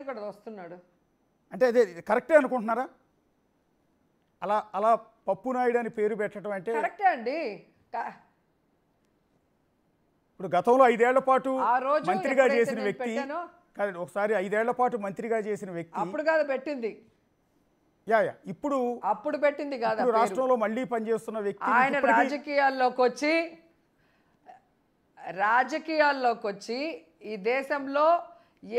కూడా వస్తున్నాడు. అంటే అదే కరెక్టే అనుకుంటున్నారా? అలా అలా పప్పు నాయుడు అని పేరు పెట్టడం అంటే కరెక్టే అండి. ఇప్పుడు గతంలో 5 ఏళ్ల పాటు ఆ రోజు మంత్రిగా ఎప్పుడైతే చేసిన నేను వ్యక్తి పెట్టానో కాదు, ఒకసారి 5 ఏళ్ల పాటు మంత్రిగా చేసిన వ్యక్తి అప్పుడు కాదు పెట్టింది, యా ఇప్పుడు అప్పుడు పెట్టింది కాదు. ఇప్పుడు రాష్ట్రంలో మళ్ళీ పనిచేస్తున్న వ్యక్తి ఆయన రాజకీయాల్లోకి వచ్చి ఈ దేశంలో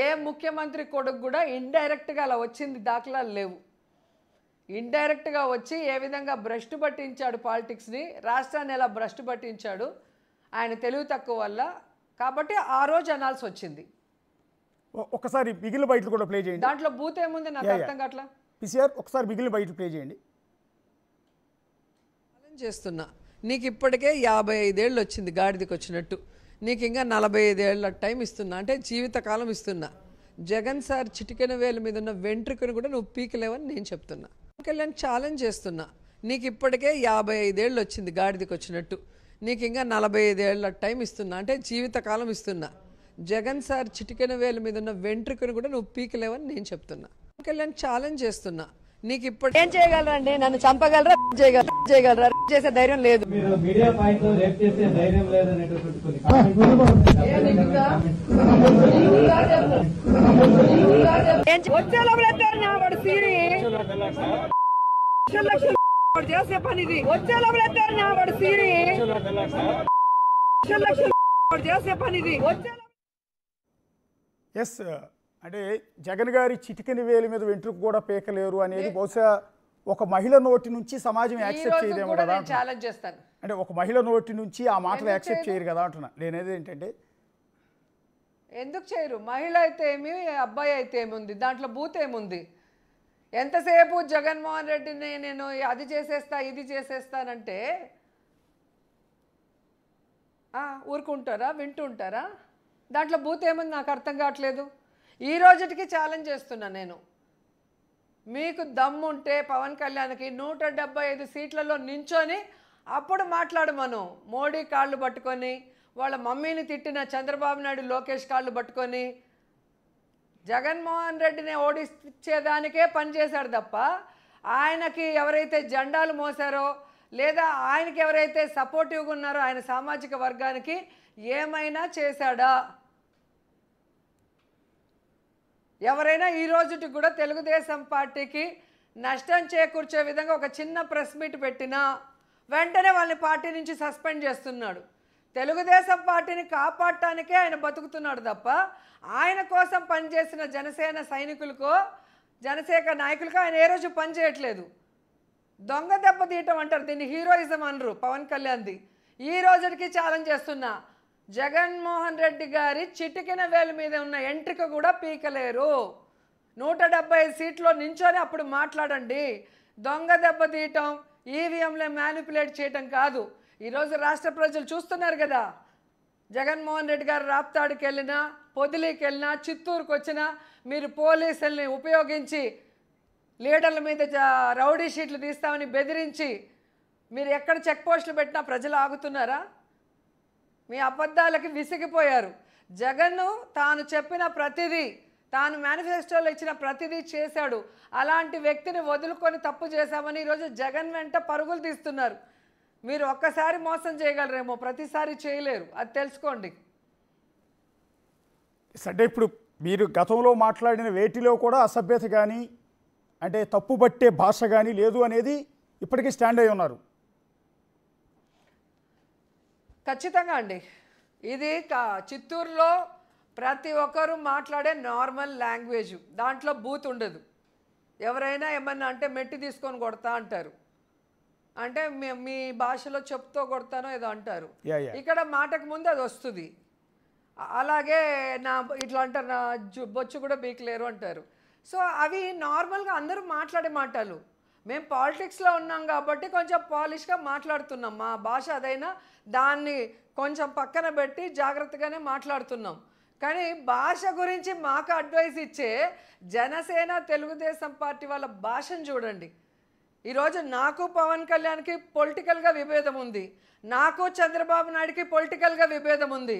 ఏ ముఖ్యమంత్రి కొడుకు కూడా ఇండైరెక్ట్గా అలా వచ్చింది దాఖలాలు లేవు. ఇండైరెక్ట్గా వచ్చి ఏ విధంగా భ్రష్టు పట్టించాడు పాలిటిక్స్ని, రాష్ట్రాన్ని ఎలా భ్రష్టు పట్టించాడు ఆయన తెలివి తక్కువ వల్ల. కాబట్టి ఆ రోజు అనాల్సి వచ్చింది. ఒకసారి మిగిలిన బయటలు కూడా ప్లే చేయండి. దాంట్లో బూత్ ఏముంది నాకు అర్థం కావట్లా. పిసిఆర్ ఒకసారి మిగిలిన బయటలు ప్లే చేయండి. చేస్తున్నా, నీకు ఇప్పటికే 55 ఏళ్ళు వచ్చింది గాడిదకి వచ్చినట్టు, నీకు ఇంకా 45 ఏళ్ళ టైం ఇస్తున్నా, అంటే జీవితకాలం ఇస్తున్నా. జగన్ సార్ చిటికెన వేల మీద ఉన్న వెంట్రుకను కూడా నువ్వు పీకలేవని నేను చెప్తున్నా. కళ్యాణ్ ఛాలెంజ్ చేస్తున్నా, నీకు ఇప్పటికే 55 ఏళ్ళు వచ్చింది గాడిదకి వచ్చినట్టు, నీకు ఇంకా 45 ఏళ్ళ టైం ఇస్తున్నా, అంటే జీవితకాలం ఇస్తున్నా. జగన్ సార్ చిటికెన వేల మీద ఉన్న వెంట్రుకను కూడా నువ్వు పీకలేవని నేను చెప్తున్నా. కళ్యాణ్ ఛాలెంజ్ చేస్తున్నా, నీకు ఇప్పుడు ఏం చేయగలరండి? నన్ను చంపగలరా? చేయగలరా? చేసే ధైర్యం లేదు. వచ్చే చేసే పని ఇది. వచ్చే వాడు సీరి చేసే పని ఇది. ఎస్, అంటే జగన్ గారి చిటికెని వేలు మీద వెంట్రుకు కూడా పీకలేరు అనేది బహుశా ఒక మహిళ నోటి నుంచి సమాజం యాక్సెప్ట్ చేయదేమో కదా. ఛాలెంజ్ చేస్తాను, అంటే ఒక మహిళ నోటి నుంచి ఆ మాటలు యాక్సెప్ట్ చేయరు కదా అంటున్నా. నేనేది ఏంటంటే ఎందుకు చేయరు? మహిళ అయితే ఏమి, అబ్బాయి అయితే ఏముంది, దాంట్లో బూత్ ఏముంది? ఎంతసేపు జగన్మోహన్ రెడ్డిని నేను అది చేసేస్తా ఇది చేసేస్తానంటే ఊరుకుంటారా? వింటుంటారా? దాంట్లో బూత్ ఏముంది నాకు అర్థం కావట్లేదు. ఈ రోజుకి ఛాలెంజ్ చేస్తున్నా నేను, మీకు దమ్ముంటే పవన్ కళ్యాణ్కి 175 సీట్లలో నించొని అప్పుడు మాట్లాడమను. మోడీ కాళ్ళు పట్టుకొని, వాళ్ళ మమ్మీని తిట్టిన చంద్రబాబు నాయుడు లోకేష్ కాళ్ళు పట్టుకొని జగన్మోహన్ రెడ్డిని ఓడించేదానికే పనిచేశాడు తప్ప ఆయనకి ఎవరైతే జెండాలు మోసారో లేదా ఆయనకి ఎవరైతే సపోర్టివ్గా ఉన్నారో ఆయన సామాజిక వర్గానికి ఏమైనా చేశాడా? ఎవరైనా ఈ రోజుకి కూడా తెలుగుదేశం పార్టీకి నష్టం చేకూర్చే విధంగా ఒక చిన్న ప్రెస్ మీట్ పెట్టినా వెంటనే వాళ్ళని పార్టీ నుంచి సస్పెండ్ చేస్తున్నాడు. తెలుగుదేశం పార్టీని కాపాడటానికే ఆయన బతుకుతున్నాడు తప్ప ఆయన కోసం పనిచేసిన జనసేన సైనికులకో జనసేన నాయకులకో ఆయన ఏ రోజు పనిచేయట్లేదు. దొంగ దెబ్బ తీయటం అంటారు దీన్ని, హీరోయిజం అనరు పవన్ కళ్యాణ్ది. ఈ రోజుకి ఛాలెంజ్ చేస్తున్నా, జగన్మోహన్ రెడ్డి గారి చిటికెన వేలు మీద ఉన్న ఎంట్రిక కూడా పీకలేరు. 175 సీట్లో నించొని అప్పుడు మాట్లాడండి. దొంగ దెబ్బ తీయటం, ఈవీఎంలో మ్యానిపులేట్ చేయటం కాదు. ఈరోజు రాష్ట్ర ప్రజలు చూస్తున్నారు కదా, జగన్మోహన్ రెడ్డి గారు రాప్తాడుకి వెళ్ళినా, పొదిలీకి వెళ్ళినా, చిత్తూరుకు వచ్చినా మీరు పోలీసుల్ని ఉపయోగించి లీడర్ల మీద రౌడీ షీట్లు తీస్తామని బెదిరించి మీరు ఎక్కడ చెక్ పోస్టులు పెట్టినా ప్రజలు ఆగుతున్నారా? మీ అబద్ధాలకి విసిగిపోయారు. జగన్ తాను చెప్పిన ప్రతిదీ, తాను మేనిఫెస్టోలో ఇచ్చిన ప్రతిదీ చేశాడు. అలాంటి వ్యక్తిని వదులుకొని తప్పు చేశామని ఈరోజు జగన్ వెంట పరుగులు తీస్తున్నారు. మీరు ఒక్కసారి మోసం చేయగలరేమో, ప్రతిసారి చేయలేరు, అది తెలుసుకోండి. అంటే ఇప్పుడు మీరు గతంలో మాట్లాడిన వేటిలో కూడా అసభ్యత కానీ అంటే తప్పుబట్టే భాష కానీ లేదు అనేది ఇప్పటికీ స్టాండ్ అయి ఉన్నారు. ఖచ్చితంగా అండి. ఇది చిత్తూరులో ప్రతి ఒక్కరూ మాట్లాడే నార్మల్ లాంగ్వేజ్, దాంట్లో బూత్ ఉండదు. ఎవరైనా ఏమన్నా అంటే మెట్టి తీసుకొని కొడతా అంటారు, అంటే మీ భాషలో చెప్తూ కొడతానో ఏదో అంటారు. ఇక్కడ మాటకు ముందు అది వస్తుంది. అలాగే నా ఇట్లా అంటారు, నా బొచ్చు కూడా బీకలేరు అంటారు. సో అవి నార్మల్గా అందరూ మాట్లాడే మాటలు. మేము పాలిటిక్స్లో ఉన్నాం కాబట్టి కొంచెం పాలిష్గా మాట్లాడుతున్నాం. మా భాష అదైనా దాన్ని కొంచెం పక్కన పెట్టి జాగ్రత్తగానే మాట్లాడుతున్నాం. కానీ భాష గురించి మాకు అడ్వైస్ ఇచ్చే జనసేన తెలుగుదేశం పార్టీ వాళ్ళ భాషను చూడండి. ఈరోజు నాకు పవన్ కళ్యాణ్కి పొలిటికల్గా విభేదం ఉంది, నాకు చంద్రబాబు నాయుడుకి పొలిటికల్గా విభేదం ఉంది,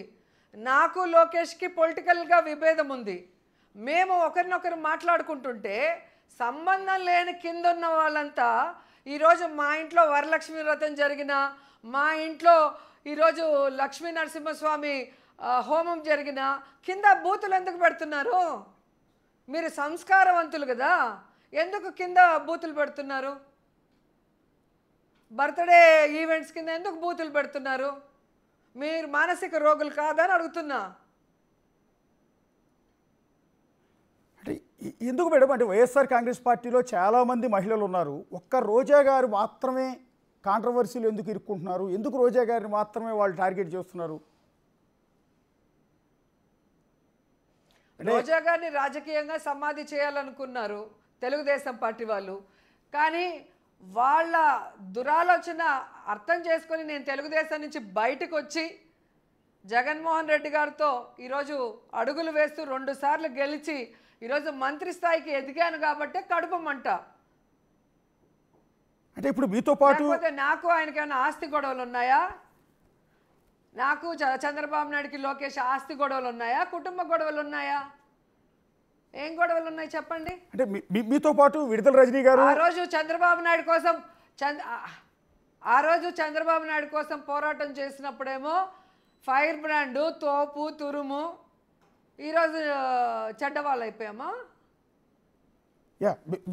నాకు లోకేష్కి పొలిటికల్గా విభేదం ఉంది. మేము ఒకరినొకరు మాట్లాడుకుంటుంటే సంబంధం లేని కింద ఉన్న వాళ్ళంతా ఈరోజు మా ఇంట్లో వరలక్ష్మి వ్రతం జరిగిన, మా ఇంట్లో ఈరోజు లక్ష్మీ నరసింహస్వామి హోమం జరిగిన కింద బూతులు ఎందుకు పెడుతున్నారు? మీరు సంస్కారవంతులు కదా, ఎందుకు కింద బూతులు పెడుతున్నారు? బర్త్డే ఈవెంట్స్ కింద ఎందుకు బూతులు పెడుతున్నారు? మీరు మానసిక రోగులు కాదని అడుగుతున్నా. అంటే ఎందుకు మేడం, అంటే వైఎస్ఆర్ కాంగ్రెస్ పార్టీలో చాలామంది మహిళలు ఉన్నారు, ఒక్క రోజా గారు మాత్రమే కాంట్రవర్సీలు ఎందుకు ఇరుక్కుంటున్నారు? ఎందుకు రోజా గారిని మాత్రమే వాళ్ళు టార్గెట్ చేస్తున్నారు? రోజా గారిని రాజకీయంగా సమాధి చేయాలనుకున్నారు తెలుగుదేశం పార్టీ వాళ్ళు. కానీ వాళ్ళ దురాలోచన అర్థం చేసుకొని నేను తెలుగుదేశం నుంచి బయటకు వచ్చి జగన్మోహన్ రెడ్డి గారితో ఈరోజు అడుగులు వేస్తూ 2 సార్లు గెలిచి ఈరోజు మంత్రి స్థాయికి ఎదిగాను కాబట్టి కడుపమంట. అంటే ఇప్పుడు మీతో పాటు నాకు ఆయనకి ఏమైనా ఆస్తి గొడవలు ఉన్నాయా? నాకు చంద్రబాబు నాయుడుకి లోకేష్ ఆస్తి గొడవలు ఉన్నాయా? కుటుంబ గొడవలు ఉన్నాయా? ఏం గొడవలు ఉన్నాయి చెప్పండి? అంటే మీతో పాటు విడుదల రజనీ గారు ఆ రోజు చంద్రబాబు నాయుడు కోసం పోరాటం చేసినప్పుడేమో ఫైర్ బ్రాండ్, తోపు, తురుము, ఈరోజు చెడ్డవాళ్ళు అయిపోయామా?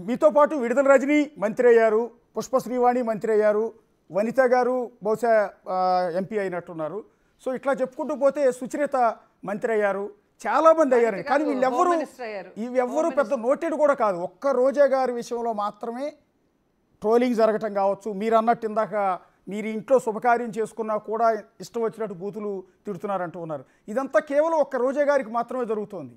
మీతో పాటు విడుదల రజనీ మంత్రి అయ్యారు, పుష్ప శ్రీవాణి మంత్రి అయ్యారు, వనిత గారు బహుశా ఎంపీ అయినట్టున్నారు. సో ఇట్లా చెప్పుకుంటూ పోతే సుచరిత మంత్రి అయ్యారు, చాలామంది అయ్యారండి. కానీ ఇవెవ్వరూ పెద్ద నోటెడ్ కూడా కాదు. ఒక్క రోజా గారి విషయంలో మాత్రమే ట్రోలింగ్ జరగటం కావచ్చు. మీరు అన్నట్టు ఇందాక మీరు ఇంట్లో శుభకార్యం చేసుకున్నా కూడా ఇష్టం వచ్చినట్టు బూతులు తిడుతున్నారంటూ ఉన్నారు. ఇదంతా కేవలం ఒక్క రోజా గారికి మాత్రమే జరుగుతోంది.